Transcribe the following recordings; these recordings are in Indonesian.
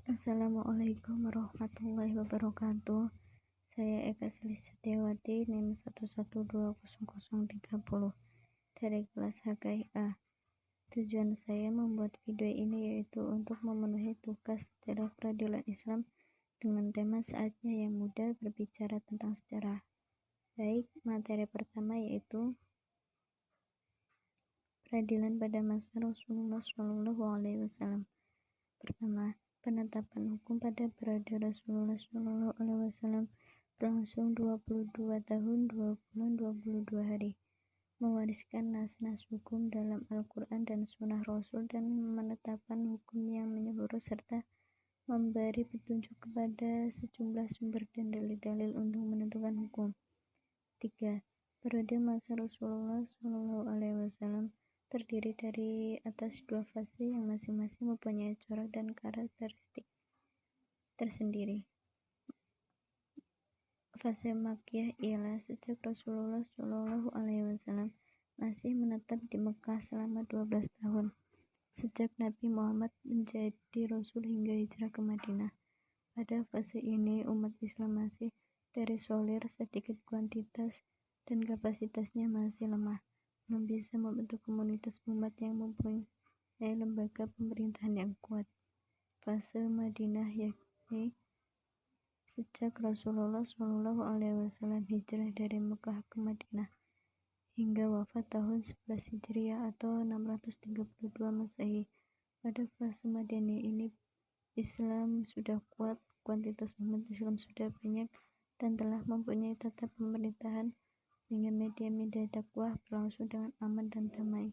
Assalamualaikum warahmatullahi wabarakatuh. Saya Eka Setiawati, NIM 1120030 dari kelas HKIA. Tujuan saya membuat video ini yaitu untuk memenuhi tugas sejarah peradilan Islam dengan tema saatnya yang mudah berbicara tentang sejarah. Baik, materi pertama yaitu peradilan pada masa Rasulullah SAW. Pertama, penetapan hukum pada periode Rasulullah SAW berlangsung 22 tahun 2 bulan 22 hari, mewariskan nas-nas hukum dalam Al-Quran dan Sunnah Rasul dan menetapkan hukum yang menyeluruh serta memberi petunjuk kepada sejumlah sumber dan dalil-dalil untuk menentukan hukum. 3. Periode masa Rasulullah SAW terdiri dari atas dua fase yang masing-masing mempunyai corak dan karakteristik tersendiri. Fase Makkiyah ialah sejak Rasulullah SAW masih menetap di Mekah selama 12 tahun, sejak Nabi Muhammad menjadi Rasul hingga hijrah ke Madinah. Pada fase ini umat Islam masih terisolir sedikit kuantitas dan kapasitasnya masih lemah, belum bisa membentuk komunitas umat yang mempunyai lembaga pemerintahan yang kuat. Fase Madinah yakni sejak Rasulullah SAW hijrah dari Mekah ke Madinah hingga wafat tahun 11 Hijriah atau 632 Masehi. Pada fase Madinah ini Islam sudah kuat, kuantitas umat Islam sudah banyak dan telah mempunyai tata pemerintahan sehingga media-media dakwah berlangsung dengan aman dan damai.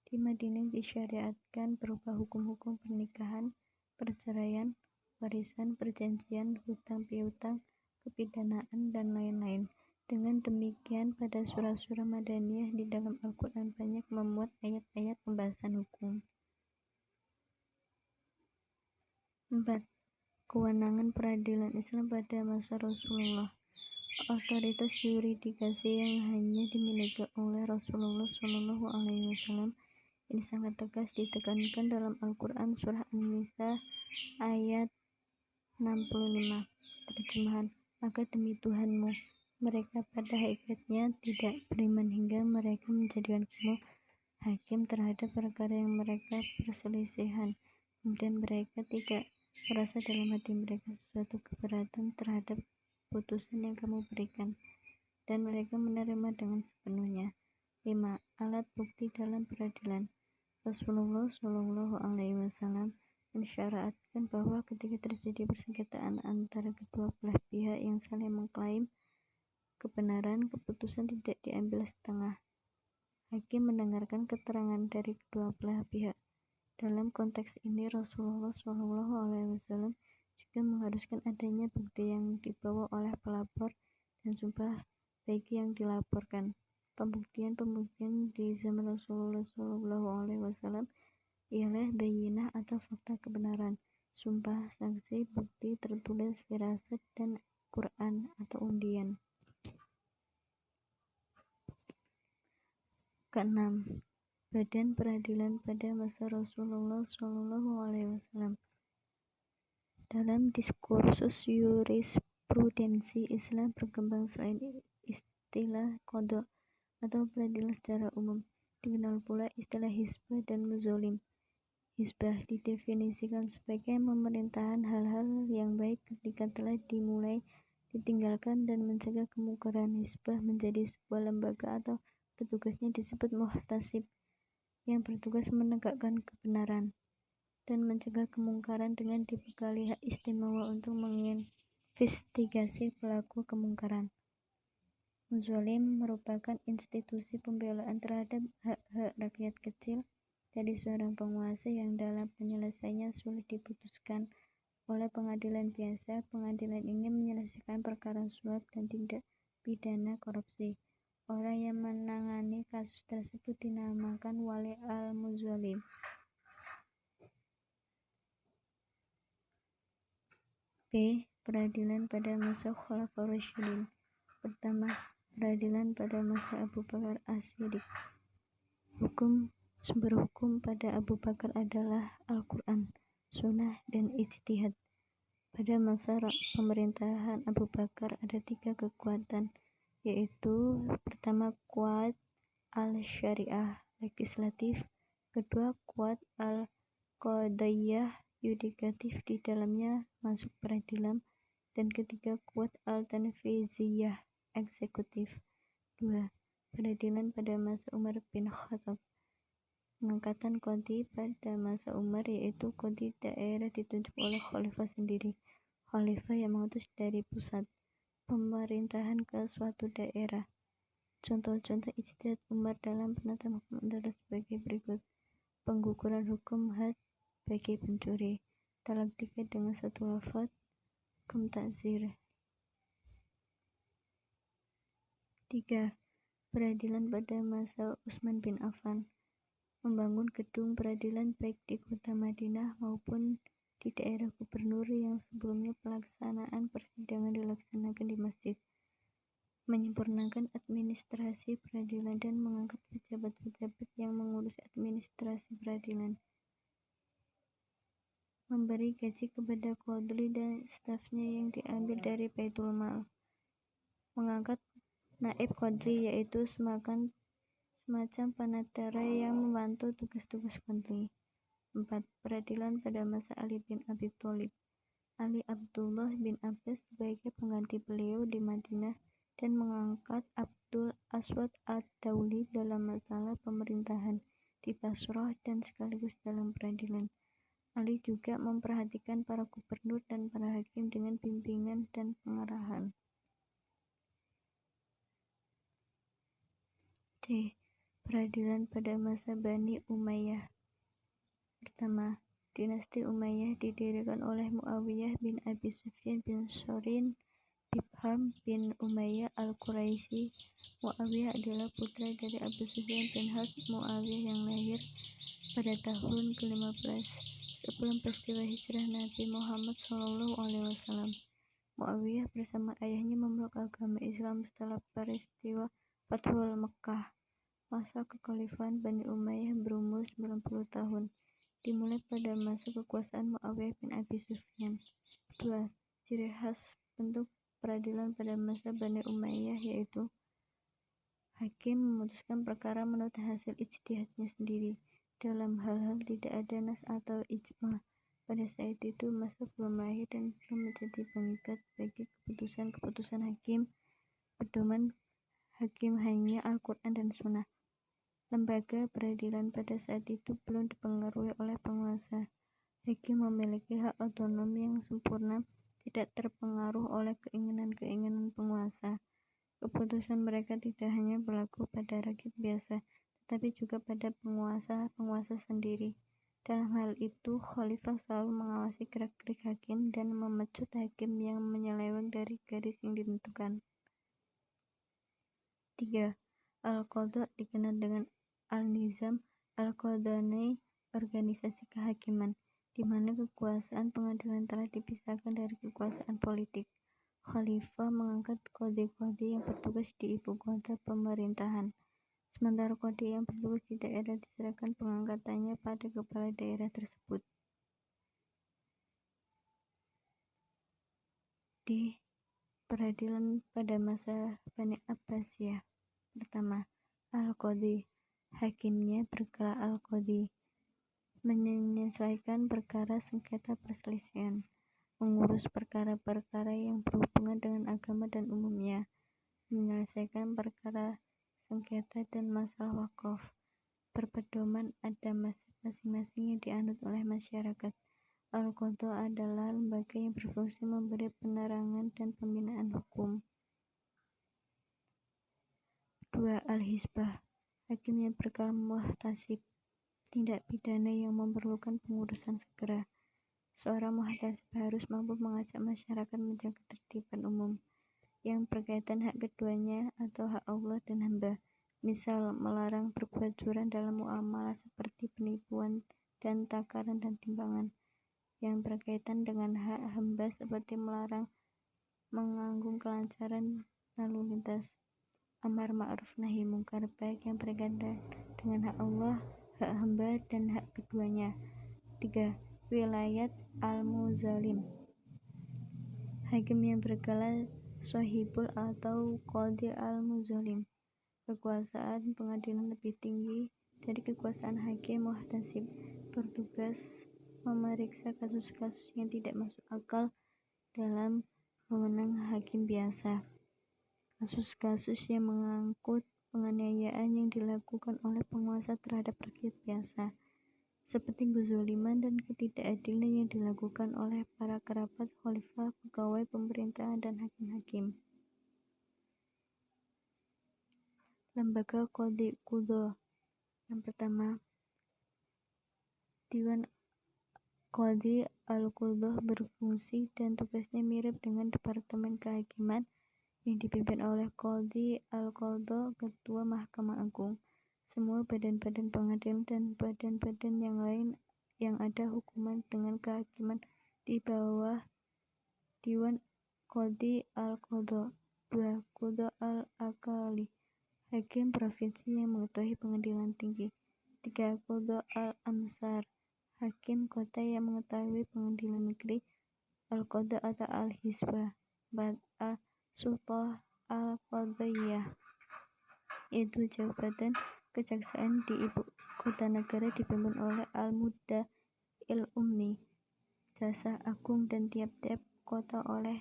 Di Madinah disyariatkan berupa hukum-hukum pernikahan, perceraian, warisan, perjanjian, hutang piutang, kepidanaan, dan lain-lain. Dengan demikian, pada surah-surah Madaniyah di dalam Al-Quran banyak memuat ayat-ayat pembahasan hukum. 4. Kewenangan peradilan Islam pada masa Rasulullah. Otoritas yuridikasi yang hanya dimiliki oleh Rasulullah SAW ini sangat tegas ditekankan dalam Al-Quran surah An-Nisa ayat 65. Terjemahan, maka demi Tuhanmu, mereka pada hakikatnya tidak beriman hingga mereka menjadikan kamu hakim terhadap perkara yang mereka perselisihan. Kemudian mereka tidak merasa dalam hati mereka sesuatu keberatan terhadap putusan yang kamu berikan, dan mereka menerima dengan sepenuhnya. 5. Alat bukti dalam peradilan. Rasulullah SAW mensyariatkan bahwa ketika terjadi persengketaan antara kedua belah pihak yang saling mengklaim kebenaran, keputusan tidak diambil setengah. Hakim mendengarkan keterangan dari kedua belah pihak. Dalam konteks ini, Rasulullah SAW juga mengharuskan adanya bukti yang dibawa oleh pelapor dan sumpah bagi yang dilaporkan. Pembuktian di zaman Rasulullah SAW ialah bayyinah atau fakta kebenaran, sumpah, saksi, bukti tertulis, firasat, dan Quran atau undian. Keenam, Badan Peradilan pada masa Rasulullah SAW. Dalam diskursus jurisprudensi Islam berkembang selain istilah qadha atau peradilan secara umum, dikenal pula istilah hisbah dan muzalim. Hisbah didefinisikan sebagai pemerintahan hal-hal yang baik ketika telah dimulai, ditinggalkan, dan mencegah kemungkaran. Hisbah menjadi sebuah lembaga atau petugasnya disebut muhtasib yang bertugas menegakkan kebenaran dan mencegah kemungkaran dengan dibekali hak istimewa untuk menginvestigasi pelaku kemungkaran. Muzalim merupakan institusi pembelaan terhadap hak-hak rakyat kecil dari seorang penguasa yang dalam penyelesaiannya sulit diputuskan oleh pengadilan biasa. Pengadilan ini menyelesaikan perkara suap dan tindak pidana korupsi. Orang yang menangani kasus tersebut dinamakan wali al-muzalim. B. Peradilan pada masa Khulafaur Rasyidin. Pertama, peradilan pada masa Abu Bakar As-Siddiq. Sumber hukum pada Abu Bakar adalah Al-Quran, Sunnah, dan Ijtihad. Pada masa pemerintahan Abu Bakar ada 3 kekuatan, yaitu pertama kuat al-syariah legislatif, kedua kuat al-qadaiyah yudikatif, di dalamnya masuk peradilan, dan ketiga kuat al-tanfiziyah eksekutif. 2. Peradilan pada masa Umar bin Khattab. Pengangkatan qadhi pada masa Umar, yaitu qadhi daerah ditunjuk oleh khalifah sendiri, khalifah yang mengutus dari pusat pemerintahan ke suatu daerah. Contoh-contoh ijtihad Umar dalam penetapan hukum adalah sebagai berikut: pengguguran hukum had bagi pencuri, talak 3 dengan 1 lafaz, hukum ta'zir. 3. Peradilan pada masa Utsman bin Affan. Membangun gedung peradilan baik di kota Madinah maupun di daerah gubernur yang sebelumnya pelaksanaan persidangan dilaksanakan di masjid. Menyempurnakan administrasi peradilan dan mengangkat pejabat-pejabat yang mengurus administrasi peradilan. Memberi gaji kepada qadhi dan stafnya yang diambil dari Baitul Mal. Mengangkat naib qadhi, yaitu semacam panitera yang membantu tugas-tugas qadhi. 4. Peradilan pada masa Ali bin Abi Thalib. Ali Abdullah bin Abbas sebagai pengganti beliau di Madinah dan mengangkat Abdul Aswad ad-Dauli dalam masalah pemerintahan di Basrah dan sekaligus dalam peradilan. Ali juga memperhatikan para gubernur dan para hakim dengan bimbingan dan pengarahan. C. Peradilan pada masa Bani Umayyah. Pertama, dinasti Umayyah didirikan oleh Muawiyah bin Abi Sufyan bin Sorin Bibham bin Umayyah al-Quraisy. Muawiyah adalah putra dari Abu Sufyan bin Harb. Muawiyah yang lahir pada tahun ke-15 sebelum peristiwa hijrah Nabi Muhammad SAW. Muawiyah bersama ayahnya memeluk agama Islam setelah peristiwa Fathul Mekkah. Masa kekhalifahan Bani Umayyah berumur 90 tahun, dimulai pada masa kekuasaan Muawiyah bin Abi Sufyan. 2. Ciri khas bentuk peradilan pada masa Bani Umayyah, yaitu hakim memutuskan perkara menurut hasil ijtihadnya sendiri. Dalam hal-hal tidak ada nas atau ijma. Pada saat itu masa belum lahir dan belum menjadi pengikat bagi keputusan hakim. Pedoman hakim hanya Al-Quran dan Sunnah. Lembaga peradilan pada saat itu belum dipengaruhi oleh penguasa. Hakim memiliki hak otonom yang sempurna, tidak terpengaruh oleh keinginan-keinginan penguasa. Keputusan mereka tidak hanya berlaku pada rakyat biasa, tetapi juga pada penguasa sendiri. Dalam hal itu, khalifah selalu mengawasi gerak-gerik hakim dan memecut hakim yang menyeleweng dari garis yang ditentukan. 3. Al-Qadha dikenal dengan Al-Nizam Al-Qadhani, organisasi kehakiman, di mana kekuasaan pengadilan telah dipisahkan dari kekuasaan politik. Khalifah mengangkat qadhi-qadhi yang bertugas di ibu kota pemerintahan, sementara qadhi yang bertugas di daerah diserahkan pengangkatannya pada kepala daerah tersebut. Di peradilan pada masa Bani Abbasiyah. Pertama, Al-Qadhi. Hakimnya bergelar Al-Qadhi, menyelesaikan perkara sengketa perselisihan, mengurus perkara-perkara yang berhubungan dengan agama dan umumnya, menyelesaikan perkara sengketa dan masalah wakaf, berpedoman ada mazhab masing-masing yang dianut oleh masyarakat. Al-Qadha adalah lembaga yang berfungsi memberi penerangan dan pembinaan hukum. 2. Al-Hizbah. Hakim yang bergelar muhtasib, tindak pidana yang memerlukan pengurusan segera. Seorang muhtasib harus mampu mengajak masyarakat menjaga ketertiban umum yang berkaitan hak keduanya atau hak Allah dan hamba. Misal, melarang berbuat curang dalam muamalah seperti penipuan dan takaran dan timbangan. Yang berkaitan dengan hak hamba seperti melarang mengganggu kelancaran lalu lintas. Amar ma'ruf nahi mungkar, baik yang berkaitan dengan hak Allah, hak hamba, dan hak keduanya. 3. Wilayat al-muzalim. Hakim yang bergelar Sohibul atau Qadhi al-Muzalim. Kekuasaan pengadilan lebih tinggi dari kekuasaan hakim muhtasib, bertugas memeriksa kasus-kasus yang tidak masuk akal dalam wewenang hakim biasa. Kasus-kasus yang mengangkut penganiayaan yang dilakukan oleh penguasa terhadap rakyat biasa, seperti kezaliman dan ketidakadilan yang dilakukan oleh para kerabat, khalifah, pegawai pemerintahan, dan hakim-hakim. Lembaga Qadhi Qudha. Yang pertama, Diwan Qadhi al-Qudhah berfungsi dan tugasnya mirip dengan Departemen Kehakiman yang dipimpin oleh Qadhi al-Qudhah, Ketua Mahkamah Agung. Semua badan-badan pengadilan dan badan-badan yang lain yang ada hukuman dengan kehakiman di bawah Diwan Qadhi al-Qudhah. 2. Qudha al-Aqali, hakim provinsi yang mengetahui pengadilan tinggi. 3. Qudha al-Amsar, hakim kota yang mengetahui pengadilan negeri. Al-Qadha atau al-Hisbah. 4. Al-Sultah al-Qadhiyah, yaitu jabatan kejaksaan di ibu kota negara dipimpin oleh al-Mudda il-Ummi, jaksa agung, dan tiap-tiap kota oleh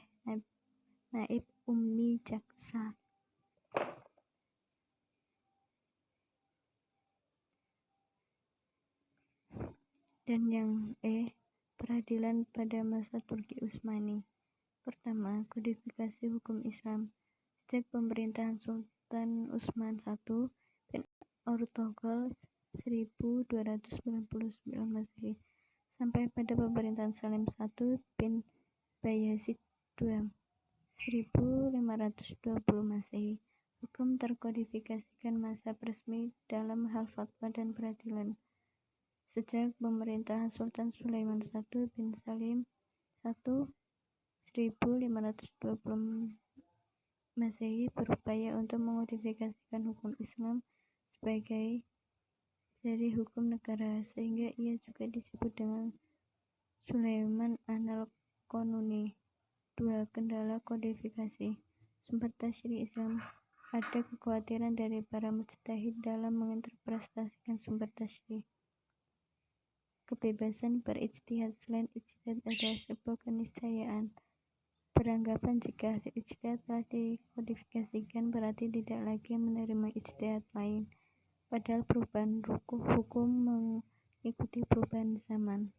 naib ummi jaksa. Dan yang peradilan pada masa Turki Utsmani. Pertama, kodifikasi hukum Islam. Sejak pemerintahan Sultan Utsman I bin Ertugrul 1299 Masehi sampai pada pemerintahan Salim I bin Bayezid II 1520 Masehi, hukum terkodifikasikan mazhab resmi dalam hal fatwa dan peradilan. Sejak pemerintahan Sultan Sulaiman I bin Salim I 1520 Masehi berupaya untuk mengkodifikasikan hukum Islam sebagai dari hukum negara, sehingga ia juga disebut dengan Sulaiman An-Qanuni. 2. Kendala kodifikasi. Sumber tasyri Islam. Ada kekhawatiran dari para mujtahid dalam menginterpretasikan sumber tasyri. Kebebasan berijtihad. Selain ijtihad adalah sebuah keniscayaan. Beranggapan jika hasil ijtihad telah dikodifikasikan berarti tidak lagi menerima ijtihad lain, padahal perubahan hukum mengikuti perubahan zaman.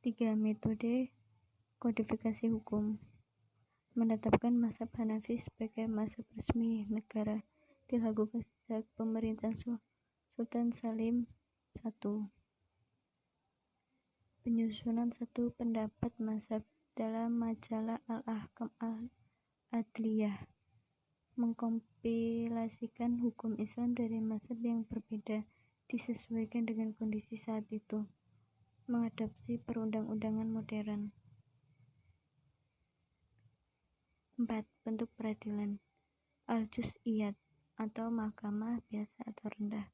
3. Metode kodifikasi hukum. Menetapkan mazhab Hanafi sebagai mazhab resmi negara dilakukan sejak pemerintahan Sultan Salim I. Penyusunan satu pendapat mazhab dalam majalah Al-Ahkam Al-Adliyah mengkompilasikan hukum Islam dari mazhab yang berbeda disesuaikan dengan kondisi saat itu, mengadopsi perundang-undangan modern. 4. Bentuk peradilan. Al-Juz'iyat atau mahkamah biasa atau rendah,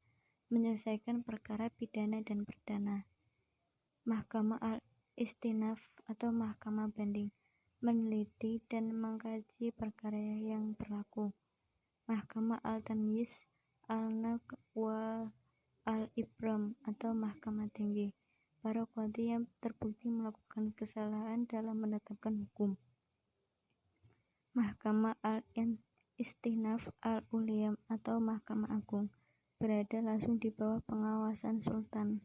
menyelesaikan perkara pidana dan perdana. Mahkamah al-Istinaf atau mahkamah banding, meneliti dan mengkaji perkara yang berlaku. Mahkamah al-Tamyiz, al-Naqd wa al-Ibram atau mahkamah tinggi, para qadhi yang terbukti melakukan kesalahan dalam menetapkan hukum. Mahkamah al-Istinaf al-Uliyam atau mahkamah agung, berada langsung di bawah pengawasan sultan.